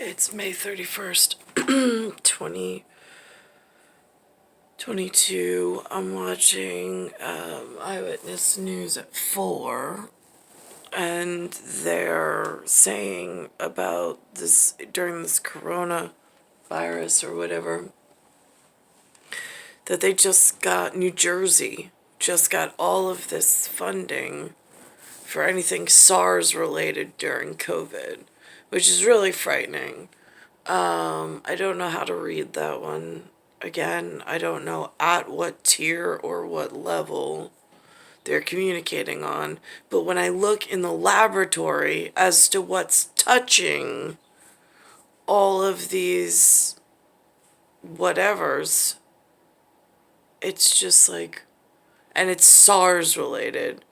It's May 31st, 2022. I'm watching Eyewitness News at 4, and they're saying about this during this coronavirus or whatever, that they just got New Jersey, just got all of this funding for anything SARS related during COVID, which is really frightening. I don't know how to read that one. Again, I don't know at what tier or what level they're communicating on. But when I look in the laboratory as to what's touching all of these whatevers, it's just like, and it's SARS related.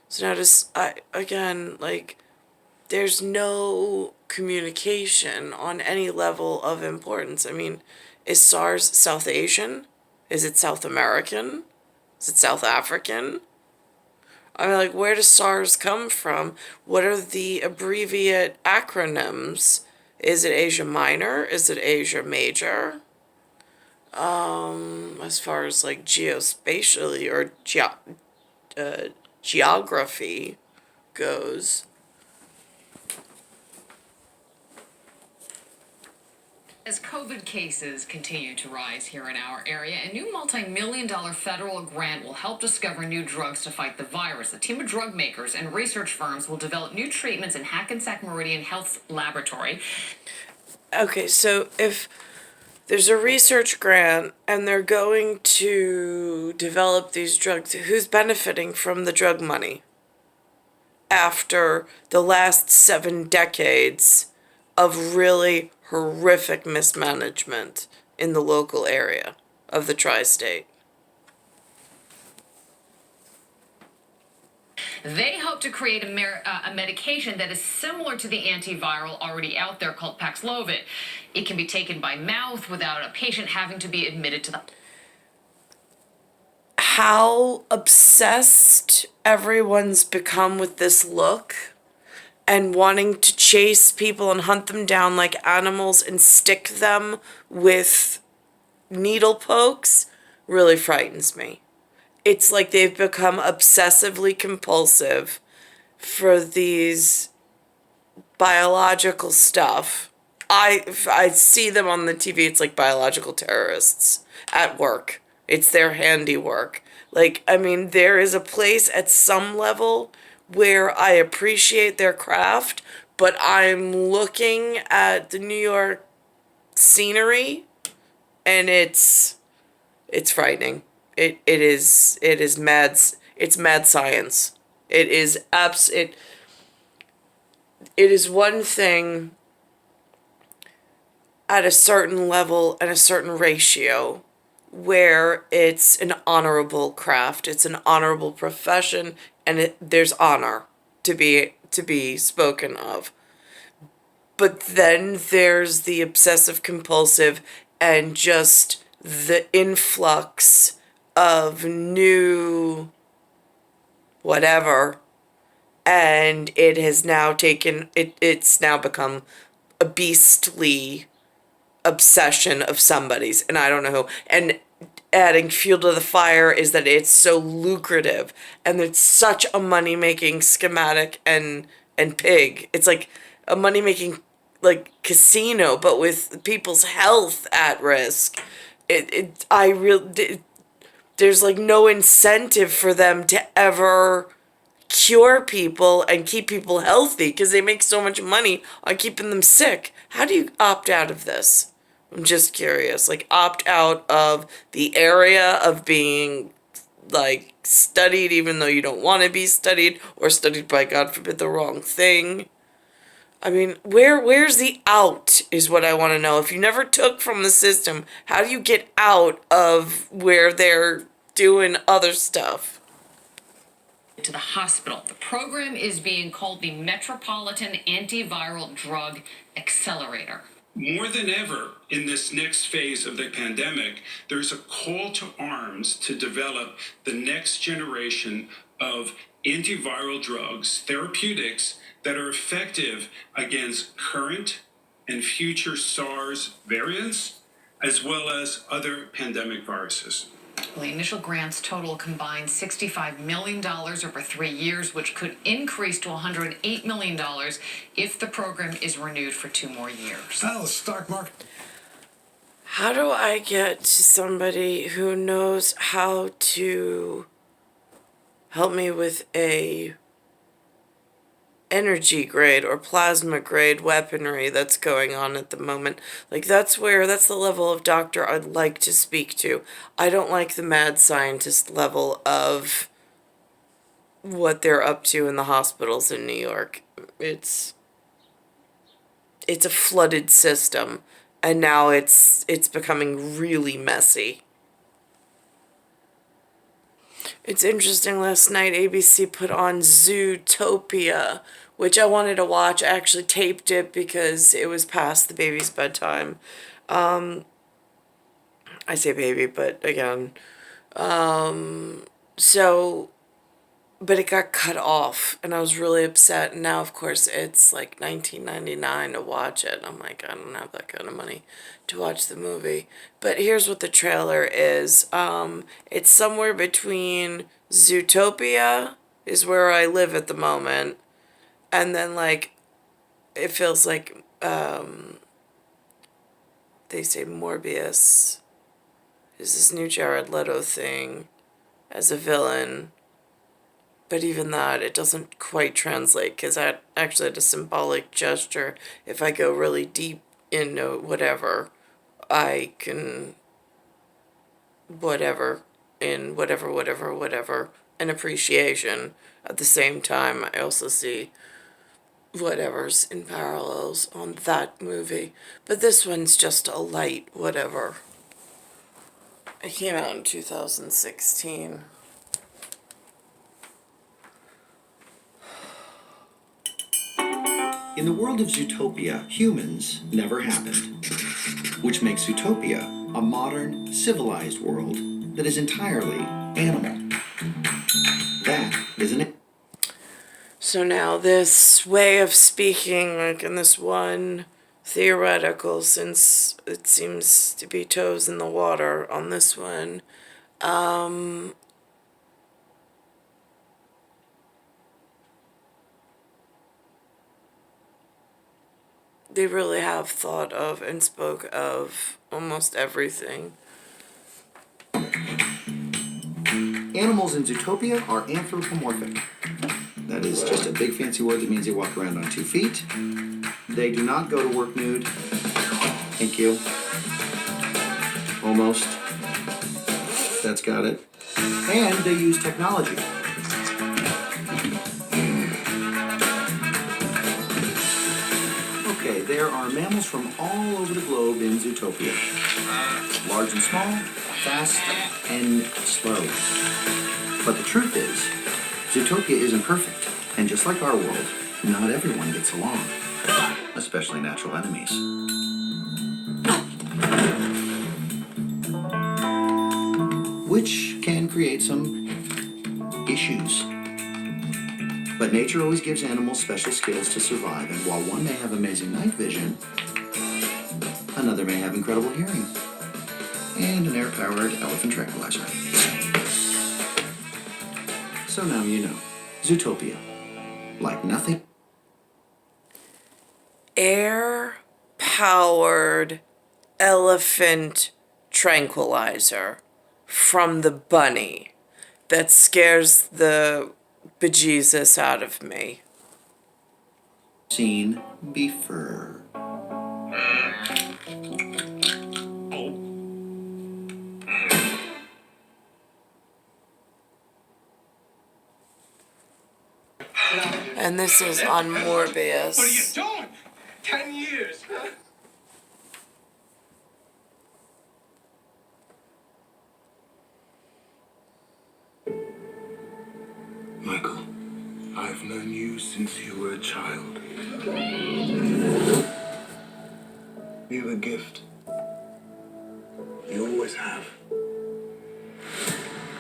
So now there's no communication on any level of importance. I mean, is SARS South Asian? Is it South American? Is it South African? I mean, like, where does SARS come from? What are the abbreviate acronyms? Is it Asia Minor? Is it Asia Major? As far as like geospatially or geography goes. As COVID cases continue to rise here in our area, a new multi-million-dollar federal grant will help discover new drugs to fight the virus. A team of drug makers and research firms will develop new treatments in Hackensack Meridian Health's laboratory. Okay, so if there's a research grant and they're going to develop these drugs, who's benefiting from the drug money after the last 7 decades of really horrific mismanagement in the local area of the tri-state? They hope to create a medication that is similar to the antiviral already out there called Paxlovid. It can be taken by mouth without a patient having to be admitted to the... How obsessed everyone's become with this look and wanting to chase people and hunt them down like animals and stick them with needle pokes really frightens me. It's like they've become obsessively compulsive for these biological stuff. I see them on the TV, it's like biological terrorists at work. It's their handiwork. Like, I mean, there is a place at some level where I appreciate their craft, but I'm looking at the New York scenery and it's frightening. It is mad. It's mad science. It is one thing at a certain level and a certain ratio where it's an honorable craft, it's an honorable profession, and there's honor to be spoken of. But then there's the obsessive compulsive and just the influx of new whatever, and it's now become a beastly obsession of somebody's, and I don't know who. And adding fuel to the fire is that it's so lucrative and it's such a money-making schematic and pig. It's like a money-making like casino, but with people's health at risk. There's like no incentive for them to ever cure people and keep people healthy because they make so much money on keeping them sick. How do you opt out of this? I'm just curious. Like, opt out of the area of being, like, studied even though you don't want to be studied, or studied by, God forbid, the wrong thing. I mean, where's the out is what I want to know. If you never took from the system, how do you get out of where they're doing other stuff? To the hospital. The program is being called the Metropolitan Antiviral Drug Accelerator. More than ever in this next phase of the pandemic, there's a call to arms to develop the next generation of antiviral drugs, therapeutics that are effective against current and future SARS variants, as well as other pandemic viruses. Well, the initial grants total a combined $65 million over 3 years, which could increase to $108 million if the program is renewed for 2 more years. Oh, the stock market. How do I get to somebody who knows how to help me with a energy grade or plasma grade weaponry that's going on at the moment? Like, that's the level of doctor I'd like to speak to. I don't like the mad scientist level of what they're up to in the hospitals in New York. It's a flooded system, and now it's becoming really messy. It's interesting, last night ABC put on Zootopia, which I wanted to watch. I actually taped it because it was past the baby's bedtime. I say baby, but again. But it got cut off, and I was really upset. And now, of course, it's like $19.99 to watch it. I'm like, I don't have that kind of money to watch the movie. But here's what the trailer is. It's somewhere between Zootopia is where I live at the moment, and then like it feels like they say Morbius is this new Jared Leto thing as a villain. But even that, it doesn't quite translate, because I actually had a symbolic gesture. If I go really deep into whatever, I can whatever, an appreciation. At the same time, I also see whatever's in parallels on that movie. But this one's just a light whatever. It came out in 2016. In the world of Zootopia, humans never happened, which makes Zootopia a modern, civilized world that is entirely animal. That is an... So now this way of speaking, like in this one theoretical, since it seems to be toes in the water on this one, they really have thought of and spoke of almost everything. Animals in Zootopia are anthropomorphic. That is just a big fancy word that means they walk around on 2 feet. They do not go to work nude. Thank you. Almost. That's got it. And they use technology. Okay, there are mammals from all over the globe in Zootopia. Large and small, fast and slow. But the truth is, Zootopia isn't perfect. And just like our world, not everyone gets along. Especially natural enemies. Which can create some issues. But nature always gives animals special skills to survive, and while one may have amazing night vision, another may have incredible hearing. And an air-powered elephant tranquilizer. So now you know. Zootopia. Like nothing. Air-powered elephant tranquilizer from the bunny that scares the bejesus out of me. Seen before. And this is on Morbius. What are you doing? 10 years. Michael, I've known you since you were a child. You're a gift. You always have.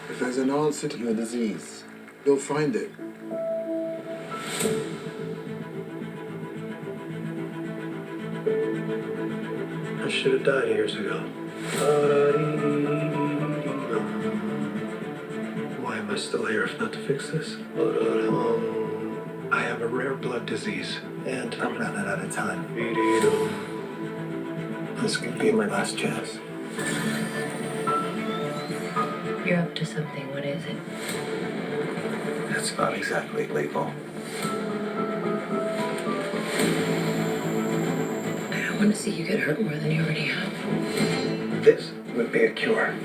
If there's an answer to your disease, you'll find it. I should have died years ago. Why am I still here if not to fix this? I have a rare blood disease, and I'm running out of time. this could be my last chance. You're up to something. What is it? That's not exactly legal. I don't want to see you get hurt more than you already have. This would be a cure.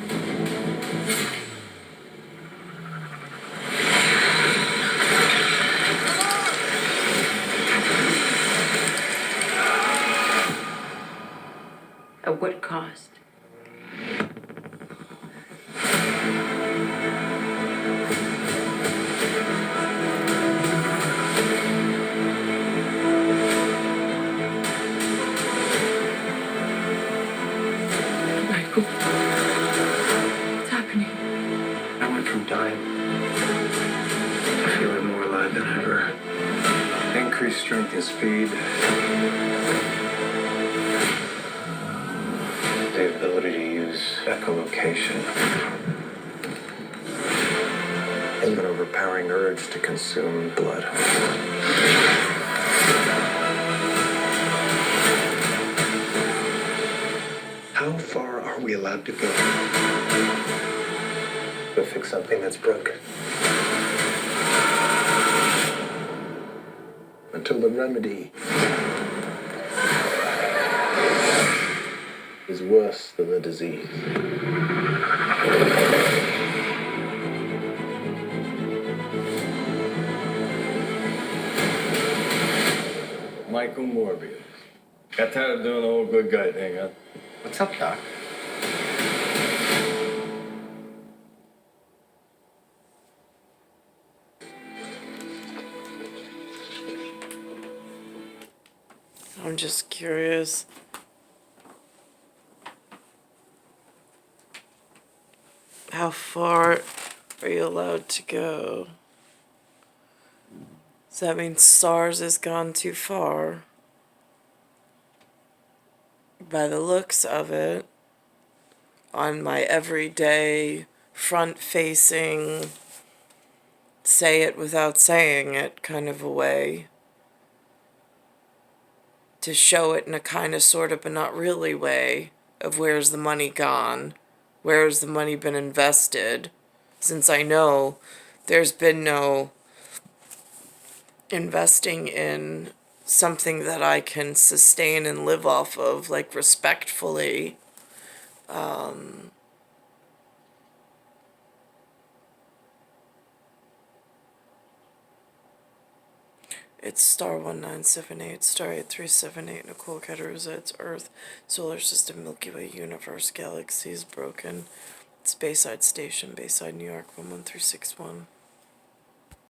At what cost? Michael, what's happening? I went from dying to feeling more alive than ever. Increased strength and speed. The ability to use echolocation. And an overpowering urge to consume blood. How far are we allowed to go to fix something that's broken? Until the remedy is worse than the disease. Michael Morbius. Got tired of doing the whole good guy thing, huh? What's up, Doc? I'm just curious. How far are you allowed to go? Does that mean SARS has gone too far? By the looks of it, on my everyday, front-facing, say it without saying it kind of a way, to show it in a kind of, sort of, but not really way of where's the money gone, where's the money been invested, since I know there's been no investing in something that I can sustain and live off of, like, respectfully. It's star 1978, star 8378, Nicole, Cattaruzza, it's Earth, solar system, Milky Way, universe, galaxies, broken, it's Bayside Station, Bayside, New York, 11361.